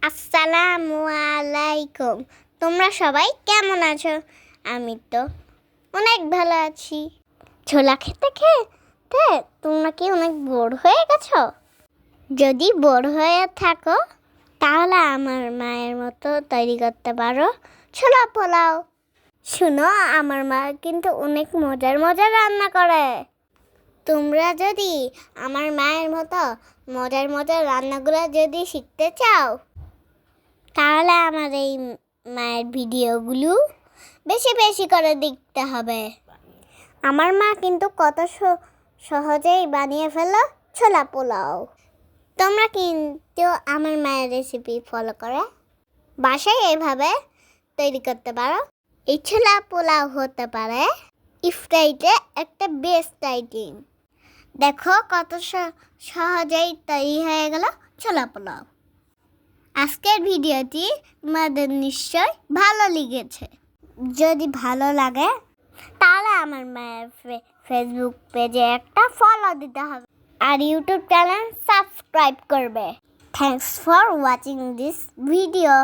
আসসালামু আলাইকুম। তোমরা সবাই কেমন আছো? আমি তো অনেক ভালো আছি। ছোলা খেতে খেতে তোমরা কি অনেক বোর হয়ে গেছো? যদি বোর হয়ে থাকো তাহলে আমার মায়ের মতো তৈরি করতে পারো ছোলা পোলাও। শুনো, আমার মা কিন্তু অনেক মজার মজার রান্না করে। তোমরা যদি আমার মায়ের মতো মজার মজার রান্নাগুলো যদি শিখতে চাও তাহলে আমার এই মায়ের ভিডিওগুলো বেশি বেশি করে দেখতে হবে। আমার মা কিন্তু কত সহজেই বানিয়ে ফেলো ছোলা পোলাও। তোমরা কিন্তু আমার মায়ের রেসিপি ফলো করে বাসায় এভাবে তৈরি করতে পারো। এই ছোলা পোলাও হতে পারে ইফতারিতে একটা বেস্ট আইটেম। দেখো কত সহজেই তৈরি হয়ে গেল ছোলা পোলাও। আজকের ভিডিওটি তোমাদের নিশ্চয় ভালো লেগেছে। যদি ভালো লাগে তাহলে আমার মায়ের ফেসবুক পেজে একটা ফলো দিতে হবে আর ইউটিউব চ্যানেল সাবস্ক্রাইব করবে। Thanks for watching this video.